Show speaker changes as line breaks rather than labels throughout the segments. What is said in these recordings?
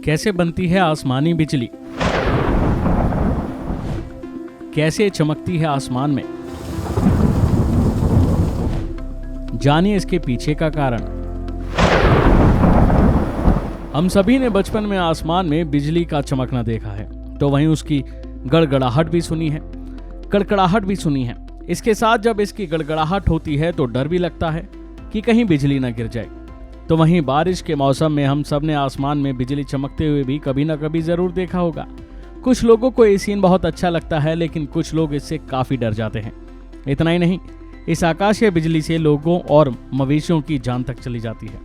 कैसे बनती है आसमानी बिजली? कैसे चमकती है आसमान में? जानिए इसके पीछे का कारण। हम सभी ने बचपन में आसमान में बिजली का चमकना देखा है, तो वहीं उसकी गड़गड़ाहट भी सुनी है, कड़कड़ाहट भी सुनी है। इसके साथ जब इसकी गड़गड़ाहट होती है तो डर भी लगता है कि कहीं बिजली न गिर जाए। तो वहीं बारिश के मौसम में हम सब ने आसमान में बिजली चमकते हुए भी कभी न कभी जरूर देखा होगा। कुछ लोगों को ये सीन बहुत अच्छा लगता है, लेकिन कुछ लोग इससे काफी डर जाते हैं। इतना ही नहीं, इस आकाशीय बिजली से लोगों और मवेशियों की जान तक चली जाती है।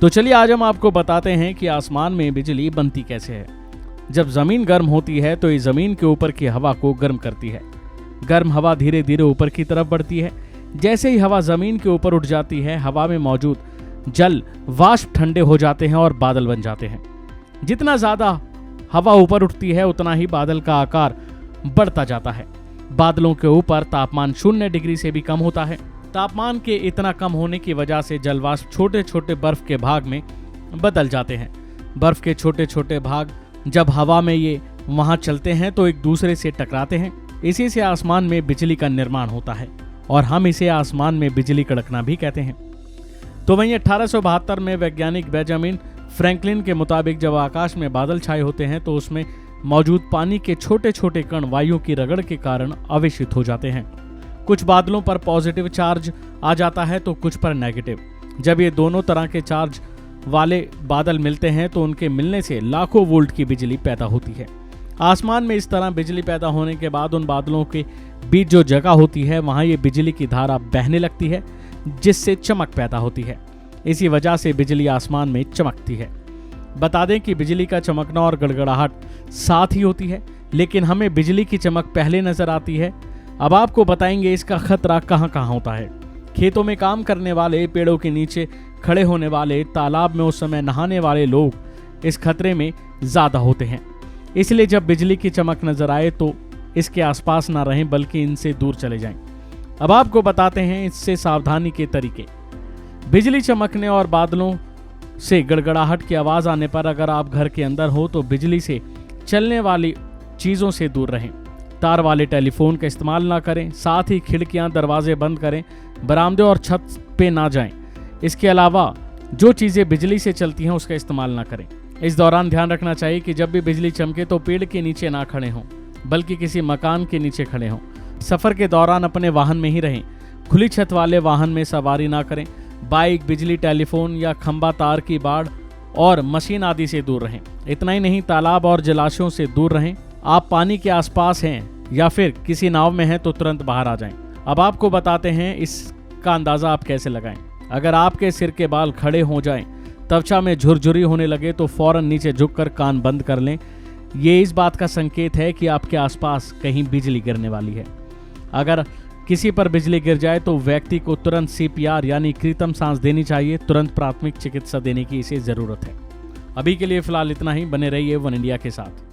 तो चलिए आज हम आपको बताते हैं कि आसमान में बिजली बनती कैसे है। जब जमीन गर्म होती है तो ये जमीन के ऊपर की हवा को गर्म करती है। गर्म हवा धीरे धीरे ऊपर की तरफ बढ़ती है। जैसे ही हवा जमीन के ऊपर उठ जाती है, हवा में मौजूद जल वाष्प ठंडे हो जाते हैं और बादल बन जाते हैं। जितना ज्यादा हवा ऊपर उठती है उतना ही बादल का आकार बढ़ता जाता है। बादलों के ऊपर तापमान 0 डिग्री से भी कम होता है। तापमान के इतना कम होने की वजह से जलवाष्प छोटे छोटे बर्फ के भाग में बदल जाते हैं। बर्फ के छोटे छोटे भाग जब हवा में ये वहां चलते हैं तो एक दूसरे से टकराते हैं। इसी से आसमान में बिजली का निर्माण होता है और हम इसे आसमान में बिजली कड़कना भी कहते हैं। तो वहीं 1872 में वैज्ञानिक बेंजामिन फ्रैंकलिन के मुताबिक जब आकाश में बादल छाए होते हैं तो उसमें मौजूद पानी के छोटे छोटे कण वायु की रगड़ के कारण आवेशित हो जाते हैं। कुछ बादलों पर पॉजिटिव चार्ज आ जाता है तो कुछ पर नेगेटिव। जब ये दोनों तरह के चार्ज वाले बादल मिलते हैं तो उनके मिलने से लाखों वोल्ट की बिजली पैदा होती है। आसमान में इस तरह बिजली पैदा होने के बाद उन बादलों के बीच जो जगह होती है वहां ये बिजली की धारा बहने लगती है, जिससे चमक पैदा होती है। इसी वजह से बिजली आसमान में चमकती है। बता दें कि बिजली का चमकना और गड़गड़ाहट साथ ही होती है, लेकिन हमें बिजली की चमक पहले नजर आती है। अब आपको बताएंगे इसका खतरा कहां कहां होता है। खेतों में काम करने वाले, पेड़ों के नीचे खड़े होने वाले, तालाब में उस समय नहाने वाले लोग इस खतरे में ज्यादा होते हैं। इसलिए जब बिजली की चमक नजर आए तो इसके आसपास ना रहें, बल्कि इनसे दूर चले जाएं। अब आपको बताते हैं इससे सावधानी के तरीके। बिजली चमकने और बादलों से गड़गड़ाहट की आवाज आने पर अगर आप घर के अंदर हो तो बिजली से चलने वाली चीजों से दूर रहें। तार वाले टेलीफोन का इस्तेमाल ना करें। साथ ही खिड़कियां, दरवाजे बंद करें। बरामदे और छत पे ना जाएं। इसके अलावा जो चीजें बिजली से चलती हैं उसका इस्तेमाल ना करें। इस दौरान ध्यान रखना चाहिए कि जब भी बिजली चमके तो पेड़ के नीचे ना खड़े हों, बल्कि किसी मकान के नीचे खड़े हों। सफर के दौरान अपने वाहन में ही रहें। खुली छत वाले वाहन में सवारी ना करें। बाइक, बिजली, टेलीफोन या खंबा तार की बाड़ और मशीन आदि से दूर रहें। इतना ही नहीं, तालाब और जलाशयों से दूर रहें। आप पानी के आसपास हैं या फिर किसी नाव में हैं तो तुरंत बाहर आ जाएं। अब आपको बताते हैं इसका अंदाजा आप कैसे लगाएं। अगर आपके सिर के बाल खड़े हो जाएं, त्वचा में झुरझुरी होने लगे तो फौरन नीचे झुककर कान बंद कर लें। ये इस बात का संकेत है कि आपके आसपास कहीं बिजली गिरने वाली है। अगर किसी पर बिजली गिर जाए तो व्यक्ति को तुरंत CPR यानी कृत्रिम सांस देनी चाहिए। तुरंत प्राथमिक चिकित्सा देने की इसे जरूरत है। अभी के लिए फिलहाल इतना ही। बने रहिए वन इंडिया के साथ।